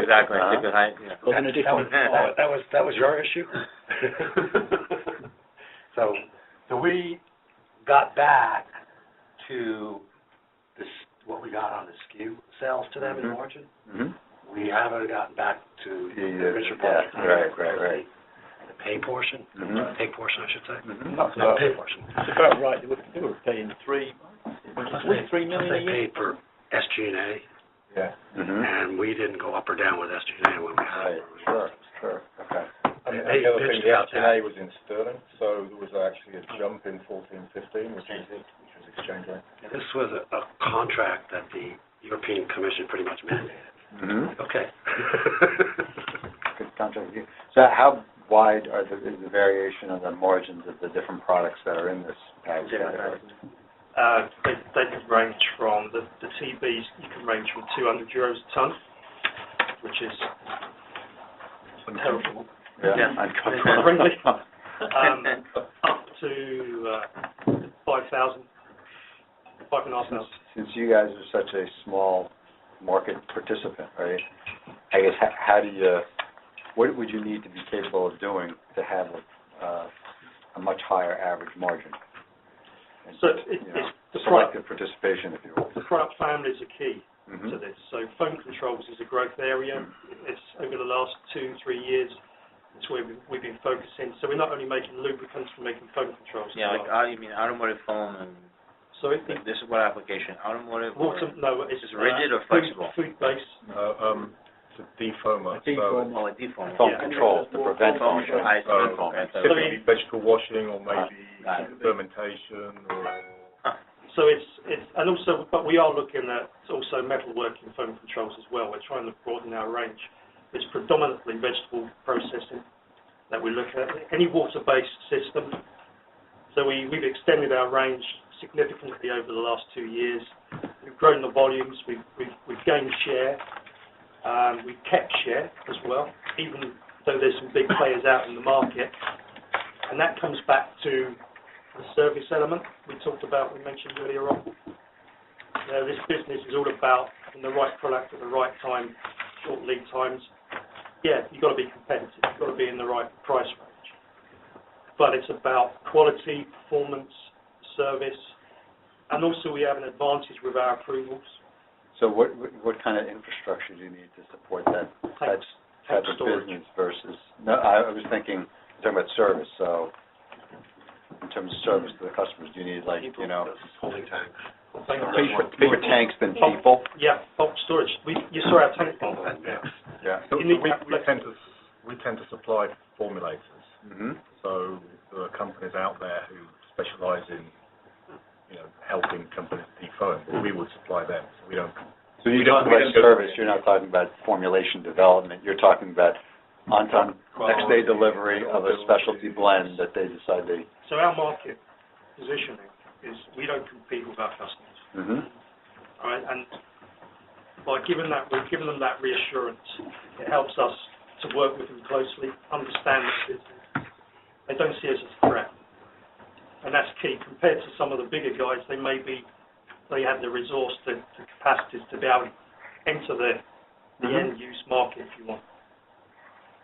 Exactly. Ticket height. Yeah. That was your issue. So we got back to this what we got on the SKU sales to them in margin. Mm-hmm. We haven't gotten back to the richer Yeah, part. right. The pay portion, pay portion, I should say. Mm-hmm. Not pay portion. It's about right. They were paying $3 million a year. They paid for SG&A, Yeah. Mm-hmm. and we didn't go up or down with SG&A when we had it. Sure. Okay. And They the other thing, pitched the out SG&A was in sterling, so there was actually a jump in 14-15, which was exchange rate. This was a contract that the European Commission pretty much mandated. Mm-hmm. Okay. Good contract. So how wide is the variation of the margins of the different products that are in this package category? They could range from, the TBs, you can range from €200 a ton, which is terrible. Yeah. Friendly, up to 5,000, 5,500. Since you guys are such a small market participant, right? I guess what would you need to be capable of doing to have a much higher average margin? And, So it's the selective participation, if you will. The product families are key to this. So foam controls is a growth area. It's over the last 2-3 years. It's where we've been focusing. So we're not only making lubricants, we're making foam controls. Yeah, like you mean automotive foam and. So this is what application? Automotive? No, it's just rigid or flexible? Food based. It's a defoamer. A defoamer. Foam controls to prevent foam. Typically vegetable washing or maybe fermentation or. So it's and also, but we are looking at also metalworking foam controls as well. We're trying to broaden our range. It's predominantly vegetable processing that we look at. Any water-based system. So we've extended our range significantly over the last 2 years. We've grown the volumes. We've gained share. We've kept share as well, even though there's some big players out in the market. And that comes back to the service element we mentioned earlier on. This business is all about having the right product at the right time, short lead times. Yeah, you've got to be competitive. You've got to be in the right price range. But it's about quality, performance, service, and also we have an advantage with our approvals. So what kind of infrastructure do you need to support that type of business versus? No, I was thinking, talking about service. So in terms of service to the customers, do you need holding tanks? More tanks than people? Yeah, bulk storage. You saw our tank pump. Yeah. So we tend to supply formulators. Mm-hmm. So there are companies out there who specialize in helping companies defoam, but we would supply them. So we don't. So you talk about service. You're not talking about formulation development. You're talking about on-time, next-day delivery of a specialty blend that they decide they. So our market positioning is we don't compete with our customers. Mm-hmm. All right, and by we've given them that reassurance. It helps us to work with them closely, understand the business. They don't see us as a threat. And that's key. Compared to some of the bigger guys, they have the resource, the capacities to be able to enter the end-use market, if you want.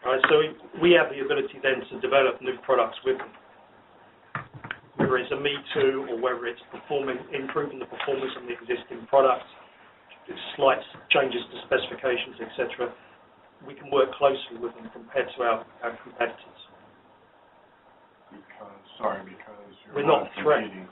All right, so we have the ability then to develop new products with them. Whether it's a Me Too or whether it's improving the performance of the existing product, slight changes to specifications, etc., we can work closely with them compared to our competitors. Because we're not competing.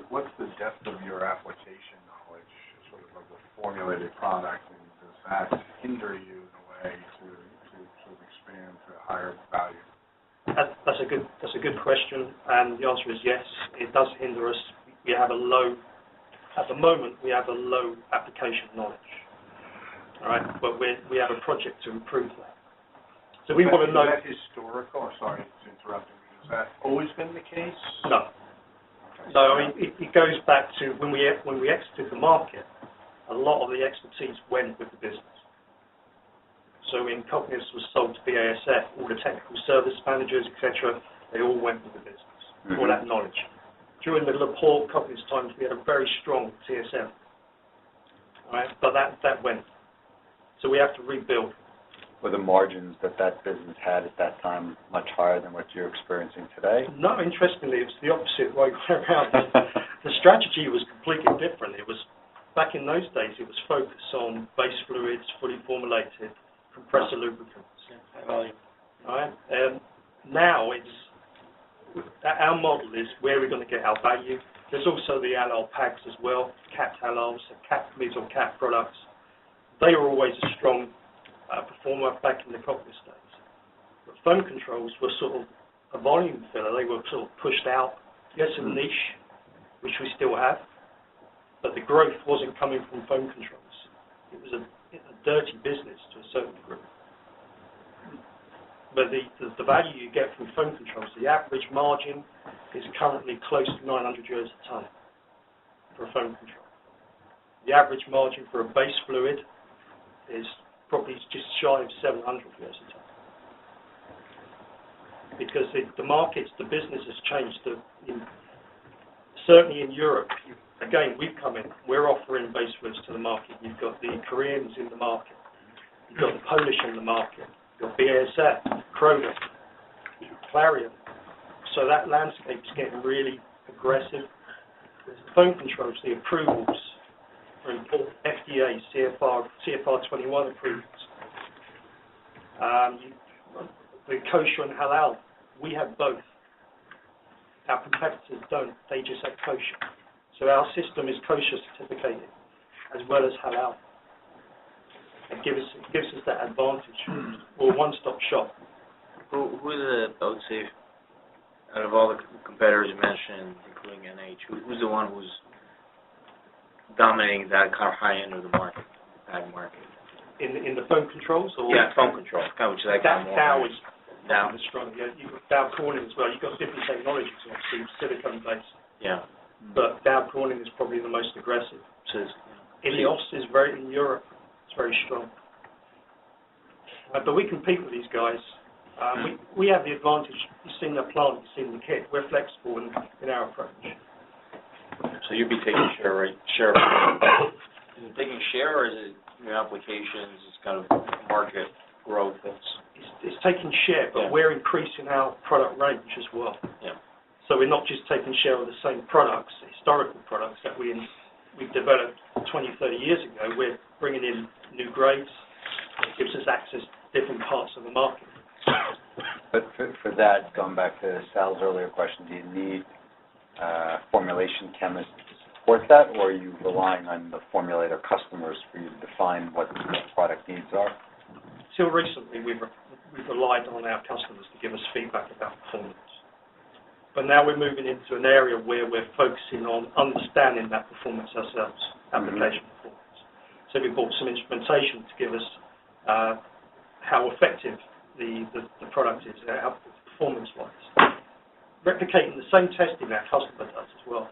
What's the depth of your application knowledge, sort of the formulated product, and does that hinder you in a way to sort of expand to higher value? That's a good question, and the answer is yes. It does hinder us. At the moment, we have a low application knowledge. All right, but we have a project to improve that. So we want to know. Is that historical? Sorry to interrupt you. Has that always been the case? No. So I mean, it goes back to when we exited the market. A lot of the expertise went with the business. So when Cognis was sold to BASF, all the technical service managers, etc., they all went with the business. All that knowledge. During the Laporte Cognis times, we had a very strong TSM. Right, but that went. So we have to rebuild. Were the margins that business had at that time much higher than what you're experiencing today? No, interestingly, it was the opposite way around. The strategy was completely different. It was, back in those days, it was focused on base fluids, fully formulated, compressor lubricants. Right? Now our model is where we're going to get our value. There's also the halal packs as well, capped halals, capped meat or capped products. They were always a strong performer back in the Cockless days. But phone controls were sort of a volume filler. They were sort of pushed out. Yes, a niche, which we still have, but the growth wasn't coming from phone controls. It was a dirty business to a certain degree. But the value you get from phone controls, the average margin is currently close to 900 euros a ton for a phone control. The average margin for a base fluid is probably just shy of 700 euros a ton. Because the markets, the business has changed. Certainly in Europe, again, we've come in, we're offering base fluids to the market. You've got the Koreans in the market. You've got the Polish in the market. You've got BASF, Croda, Clarion. So that landscape is getting really aggressive. The phone controls, the approvals are important. FDA, CFR 21 approvals. The kosher and halal, we have both. Our competitors don't, they just have kosher. So our system is kosher certificated as well as halal. It gives us that advantage. We're a one-stop shop. Who are I would say, out of all the competitors you mentioned, including NH, who's the one who's dominating that kind of high end of the market, that market? In the phone controls? Or Yeah, phone control, kind of, which is like Dow is Dow. strong. Yeah, you've got Dow Corning as well. You've got different technologies, obviously, silicone-based. Yeah. But Dow Corning is probably the most aggressive. So Ilios is in Europe, it's very strong. But we compete with these guys. We have the advantage. You've seen the plant, you've seen the kit. We're flexible in our approach. so you'd be taking share. Is it taking share, or is it your applications? It's kind of market growth. It's taking share, but Yeah. we're increasing our product range as well. Yeah. So we're not just taking share of the same products, historical products that we developed 20, 30 years ago. We're bringing in new grades. It gives us access to different parts of the market. But for that, going back to Sal's earlier question, do you need formulation chemists to support that, or are you relying on the formulator customers for you to define what the product needs are? Till recently, we've relied on our customers to give us feedback about performance. But now we're moving into an area where we're focusing on understanding that performance ourselves, application performance. So we bought some instrumentation to give us how effective the product is, performance-wise. Replicating the same testing our customer does as well.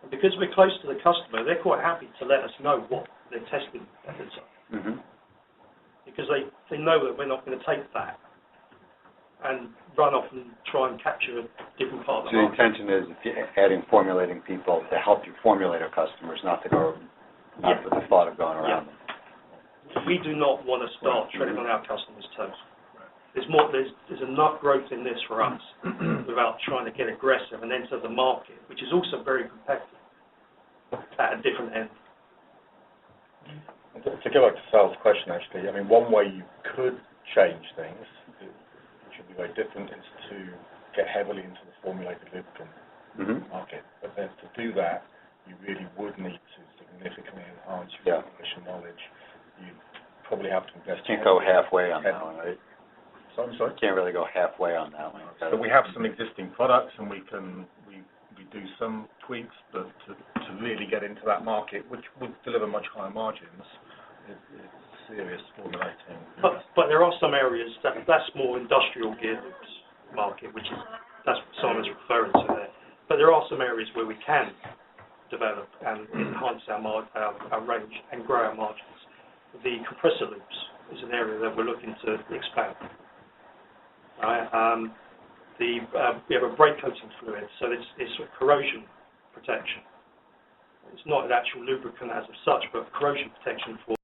And because we're close to the customer, they're quite happy to let us know what their testing methods are. Mm-hmm. Because they know that we're not going to take that and run off and try and capture a different part of So the the market. intention is if you're adding formulating people to help you formulate our customers, not with the thought of going around them. We do not want to start treading on our customers' toes. There's enough growth in this for us without trying to get aggressive and enter the market, which is also very competitive at a different end. To go back to Sal's question, actually, I mean, one way you could change things, which would be very different, is to get heavily into the formulated lubricant market. But then to do that, you really would need to significantly enhance your formulation knowledge. You probably have to invest. Can't go halfway on that one, right? So I'm sorry? Can't really go halfway on that one. So we have some existing products, and we do some tweaks, but to really get into that market, which would deliver much higher margins, it's serious formulating. But there are some areas that's more industrial gear loops market, that's what Simon's referring to there. But there are some areas where we can develop and enhance our range and grow our margins. The compressor loops is an area that we're looking to expand. We have a brake coating fluid, so it's corrosion protection. It's not an actual lubricant as of such, but corrosion protection for